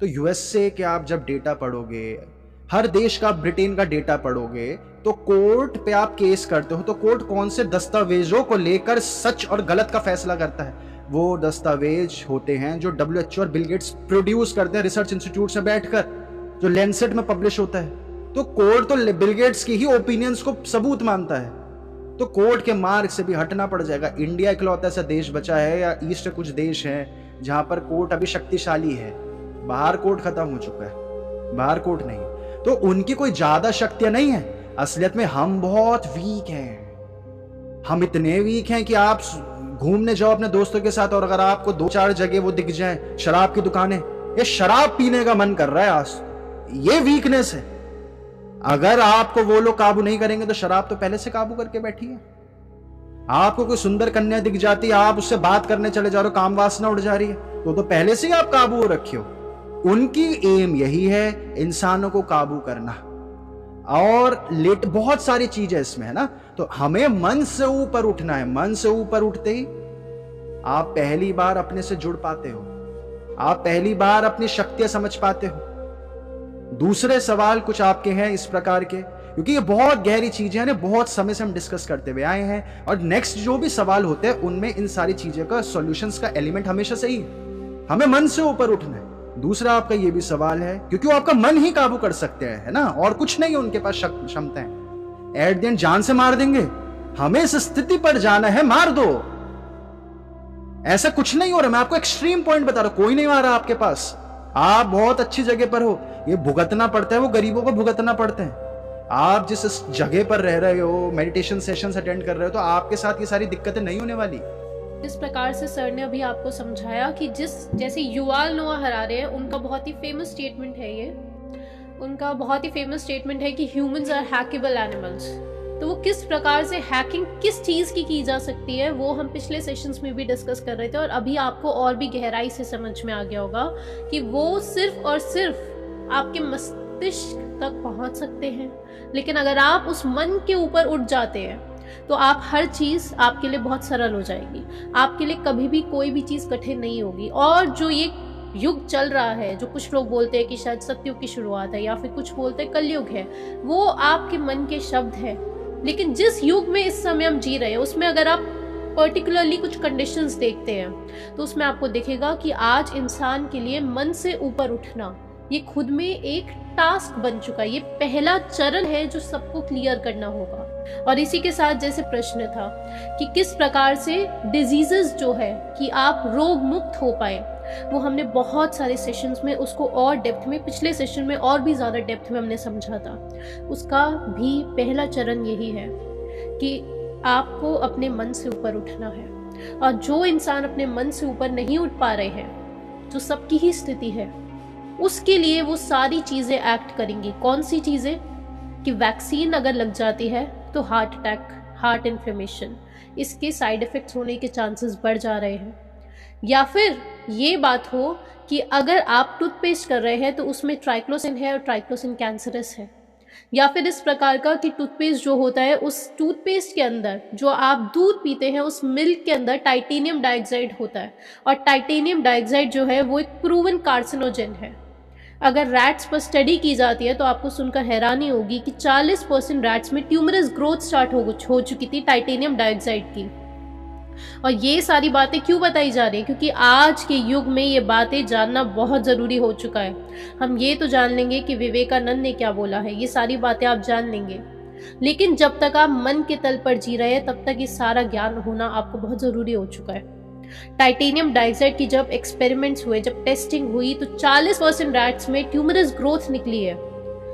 तो यूएसए के आप जब डेटा पढ़ोगे, हर देश का, ब्रिटेन का डेटा पढ़ोगे, तो कोर्ट पे आप केस करते हो तो कोर्ट कौन से दस्तावेजों को लेकर सच और गलत का फैसला करता है? वो दस्तावेज होते हैं जो डब्ल्यूएचओ और बिल गेट्स प्रोड्यूस करते हैं रिसर्च इंस्टीट्यूट से बैठकर, जो लैंसेट में पब्लिश होता है। तो कोर्ट तो बिल गेट्स की ही ओपिनियंस को सबूत मानता है, तो कोर्ट के मार्ग से भी हटना पड़ जाएगा। इंडिया इकलौता ऐसा देश बचा है, या ईस्ट के कुछ देश हैं जहां पर कोर्ट अभी शक्तिशाली है। बाहर कोर्ट खत्म हो चुका है, बाहर कोर्ट नहीं। तो उनकी कोई ज्यादा शक्तियां नहीं है, असलियत में हम बहुत वीक हैं। हम इतने वीक हैं कि आप घूमने जाओ अपने दोस्तों के साथ और अगर आपको 2-4 जगह वो दिख जाए शराब की दुकानें, ये शराब पीने का मन कर रहा है आज, ये वीकनेस है। अगर आपको वो लोग काबू नहीं करेंगे तो शराब तो पहले से काबू करके बैठी है। आपको कोई सुंदर कन्या दिख जाती है, आप उससे बात करने चले जा रहे हो, काम वासना उड़ जा रही है, तो पहले से ही आप काबू रखे हो। उनकी एम यही है, इंसानों को काबू करना। और बहुत सारी चीजें इसमें है ना। तो हमें मन से ऊपर उठना है। मन से ऊपर उठते ही आप पहली बार अपने से जुड़ पाते हो, आप पहली बार अपनी शक्तियां समझ पाते हो। दूसरे सवाल कुछ आपके हैं इस प्रकार के, क्योंकि ये बहुत गहरी चीजें हैं, बहुत समय से हम डिस्कस करते हुए आए हैं, और नेक्स्ट जो भी सवाल होते हैं उनमें इन सारी चीजों का सॉल्यूशंस का एलिमेंट हमेशा सही है। हमें मन से ऊपर उठना है। दूसरा आपका ये भी सवाल है, क्योंकि वो आपका मन ही काबू कर सकते हैं, है ना, और कुछ नहीं है उनके पास क्षमताएं। एट द एंड जान से मार देंगे। हमें इस स्थिति पर जाना है, मार दो। ऐसा कुछ नहीं हो रहा। मैं आपको एक्सट्रीम पॉइंट बता रहा हूं, कोई नहीं आ रहा आपके पास, आप बहुत अच्छी जगह पर हो। ये भुगतना पड़ता है, वो गरीबों को भुगतना पड़ते हैं। आप जिस जगह पर रह रहे हो, मेडिटेशन सेशंस अटेंड कर रहे हो, तो आपके साथ ये सारी दिक्कतें नहीं होने वाली। जिस प्रकार से सर ने अभी आपको समझाया कि जैसे युवाल नोआ हरारे हैं, उनका बहुत ही फेमस स्टेटमेंट है ये, उनका बहुत ही फेमस स्टेटमेंट है कि ह्यूमंस आर हैकेबल एनिमल्स। तो वो किस प्रकार से हैकिंग किस चीज़ की जा सकती है, वो हम पिछले सेशंस में भी डिस्कस कर रहे थे, और अभी आपको और भी गहराई से समझ में आ गया होगा कि वो सिर्फ और सिर्फ आपके मस्तिष्क तक पहुंच सकते हैं। लेकिन अगर आप उस मन के ऊपर उठ जाते हैं तो आप हर चीज़ आपके लिए बहुत सरल हो जाएगी। आपके लिए कभी भी कोई भी चीज़ कठिन नहीं होगी। और जो ये युग चल रहा है, जो कुछ लोग बोलते हैं कि शायद सतयुग की शुरुआत है, या फिर कुछ बोलते हैं कलयुग है, वो आपके मन के शब्द हैं। लेकिन जिस युग में इस समय हम जी रहे हैं, उसमें अगर आप पर्टिकुलरली कुछ कंडीशंस देखते हैं तो उसमें आपको दिखेगा कि आज इंसान के लिए मन से ऊपर उठना ये खुद में एक टास्क बन चुका है। ये पहला चरण है जो सबको क्लियर करना होगा। और इसी के साथ जैसे प्रश्न था कि किस प्रकार से डिजीजेस जो है कि आप रोग मुक्त हो पाए, वो हमने बहुत सारे सेशंस में उसको और डेप्थ में, पिछले सेशन में और भी ज़्यादा डेप्थ में हमने समझा था। उसका भी पहला चरण यही है कि आपको अपने मन से ऊपर उठना है। और जो इंसान अपने मन से ऊपर नहीं उठ पा रहे हैं, जो सबकी ही स्थिति है, उसके लिए वो सारी चीज़ें एक्ट करेंगी। कौन सी चीज़ें? कि वैक्सीन अगर लग जाती है तो हार्ट अटैक, हार्ट इन्फ्लेमेशन, इसके साइड इफ़ेक्ट्स होने के चांसेस बढ़ जा रहे हैं। या फिर ये बात हो कि अगर आप टूथपेस्ट कर रहे हैं तो उसमें ट्राइक्लोसिन है और ट्राइक्लोसिन कैंसरस है। या फिर इस प्रकार का कि टूथपेस्ट जो होता है, उस टूथपेस्ट के अंदर जो आप दूध पीते हैं उस मिल्क के अंदर टाइटेनियम डाइऑक्साइड होता है, और टाइटेनियम डाइऑक्साइड जो है वो एक प्रूवन कार्सिनोजेन है। अगर रैट्स पर स्टडी की जाती है तो आपको सुनकर हैरानी होगी कि 40% रैट्स में ट्यूमरस ग्रोथ स्टार्ट हो चुकी थी टाइटेनियम डाइऑक्साइड की। और ये सारी बातें क्यों बताई जा रही है? क्योंकि आज के युग में ये बातें जानना बहुत ज़रूरी हो चुका है। हम ये तो जान लेंगे कि विवेकानंद ने क्या बोला है, ये सारी बातें आप जान लेंगे, लेकिन जब तक आप मन के तल पर जी रहे हैं तब तक ये सारा ज्ञान होना आपको बहुत ज़रूरी हो चुका है। टाइटेनियम डाइऑक्साइड की जब एक्सपेरिमेंट्स हुए, जब टेस्टिंग हुई, तो 40% रैट्स में ट्यूमरस ग्रोथ निकली है।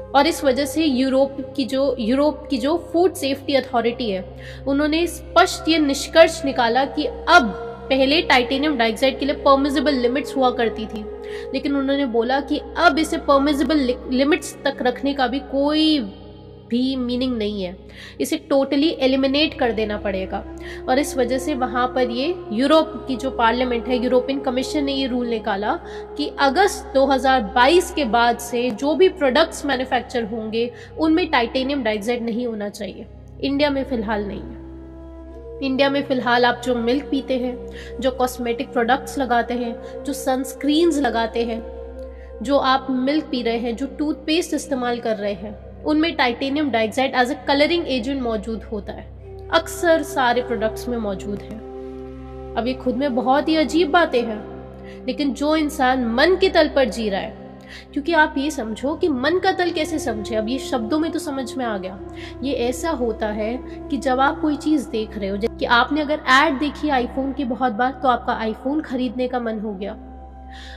और इस वजह से यूरोप की जो फूड सेफ्टी अथॉरिटी है, उन्होंने स्पष्ट ये निष्कर्ष निकाला कि अब, पहले टाइटेनियम डाइऑक्साइड के लिए परमिसिबल लिमिट्स हुआ करती थी, लेकिन उन्होंने बोला कि अब इसे परमिसिबल लिमिट्स तक रखने का भी कोई भी मीनिंग नहीं है, इसे टोटली एलिमिनेट कर देना पड़ेगा। और इस वजह से वहाँ पर ये यूरोप की जो पार्लियामेंट है, यूरोपियन कमीशन ने ये रूल निकाला कि अगस्त 2022 के बाद से जो भी प्रोडक्ट्स मैन्युफैक्चर होंगे उनमें टाइटेनियम डाइऑक्साइड नहीं होना चाहिए। इंडिया में फ़िलहाल नहीं है। इंडिया में फ़िलहाल आप जो मिल्क पीते हैं, जो कॉस्मेटिक प्रोडक्ट्स लगाते हैं, जो सनस्क्रीन्स लगाते हैं, जो आप मिल्क पी रहे हैं, जो टूथपेस्ट इस्तेमाल कर रहे हैं, उनमें titanium dioxide as a colouring agent मौजूद होता है। अक्सर सारे प्रोडक्ट्स में मौजूद है। अब ये खुद में बहुत ही अजीब बातें हैं, लेकिन जो इंसान मन के तल पर जी रहा है, क्योंकि आप ये समझो कि मन का तल कैसे समझे, अब ये शब्दों में तो समझ में आ गया। ये ऐसा होता है कि जब आप कोई चीज देख रहे हो, कि आपने अगर ऐड देखी आईफोन की बहुत बार, तो आपका आईफोन खरीदने का मन हो गया।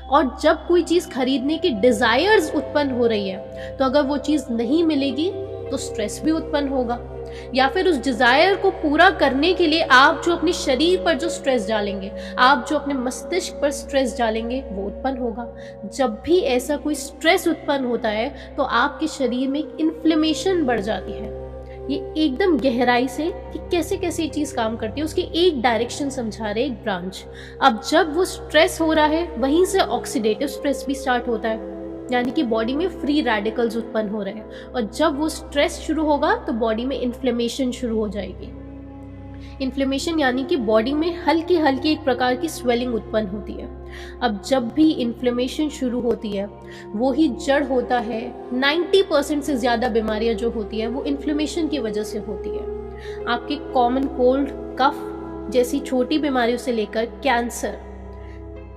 और जब कोई चीज खरीदने की डिजायर्स उत्पन्न हो रही है, तो अगर वो चीज नहीं मिलेगी तो स्ट्रेस भी उत्पन्न होगा, या फिर उस डिजायर को पूरा करने के लिए आप जो अपने शरीर पर जो स्ट्रेस डालेंगे, आप जो अपने मस्तिष्क पर स्ट्रेस डालेंगे, वो उत्पन्न होगा। जब भी ऐसा कोई स्ट्रेस उत्पन्न होता है तो आपके शरीर में एक इन्फ्लेमेशन बढ़ जाती है। ये एकदम गहराई से कि कैसे कैसे ये चीज काम करती है, उसकी एक डायरेक्शन समझा रहे, एक ब्रांच। अब जब वो स्ट्रेस हो रहा है, वहीं से ऑक्सीडेटिव स्ट्रेस भी स्टार्ट होता है, यानी कि बॉडी में फ्री रेडिकल्स उत्पन्न हो रहे हैं। और जब वो स्ट्रेस शुरू होगा तो बॉडी में इन्फ्लेमेशन शुरू हो जाएगी। इन्फ्लेमेशन यानी कि बॉडी में हल्की हल्की एक प्रकार की स्वेलिंग उत्पन्न होती है। अब जब भी इन्फ्लेमेशन शुरू होती है, वो ही जड़ होता है। 90% से ज्यादा बीमारियां जो होती है वो इन्फ्लेमेशन की वजह से होती है। आपके कॉमन कोल्ड, कफ जैसी छोटी बीमारियों से लेकर कैंसर,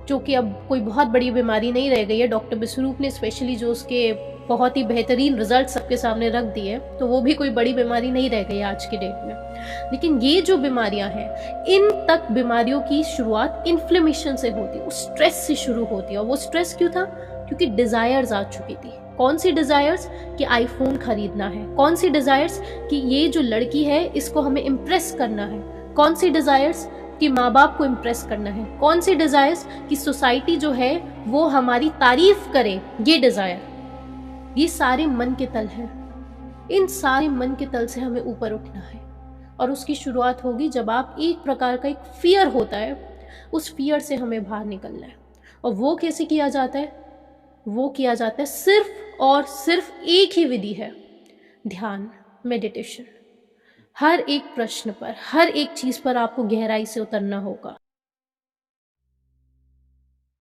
जो कि अब कोई बहुत बड़ी बीमारी नहीं रह गई है, डॉक्टर विश्वरूप ने स्पेशली जो उसके बहुत ही बेहतरीन रिजल्ट सबके सामने रख दिए, तो वो भी कोई बड़ी बीमारी नहीं रह गई आज के डेट में। लेकिन ये जो बीमारियां हैं, इन तक बीमारियों की शुरुआत इन्फ्लेमेशन से होती है, उस स्ट्रेस से शुरू होती है। और वो स्ट्रेस क्यों था? क्योंकि डिजायर्स आ चुकी थी। कौन सी डिजायर्स? कि आईफोन खरीदना है। कौन सी डिजायर्स? कि ये जो लड़की है इसको हमें इम्प्रेस करना है। कौन सी डिजायर्स? कि माँ बाप को इम्प्रेस करना है। कौन सी डिजायर्स? कि सोसाइटी जो है वो हमारी तारीफ करे, ये डिजायर। ये सारे मन के तल हैं। इन सारे मन के तल से हमें ऊपर उठना है, और उसकी शुरुआत होगी जब आप एक प्रकार का एक फियर होता है, उस फियर से हमें बाहर निकलना है। और वो कैसे किया जाता है? वो किया जाता है सिर्फ और सिर्फ एक ही विधि है, ध्यान, मेडिटेशन। हर एक प्रश्न पर, हर एक चीज पर आपको गहराई से उतरना होगा।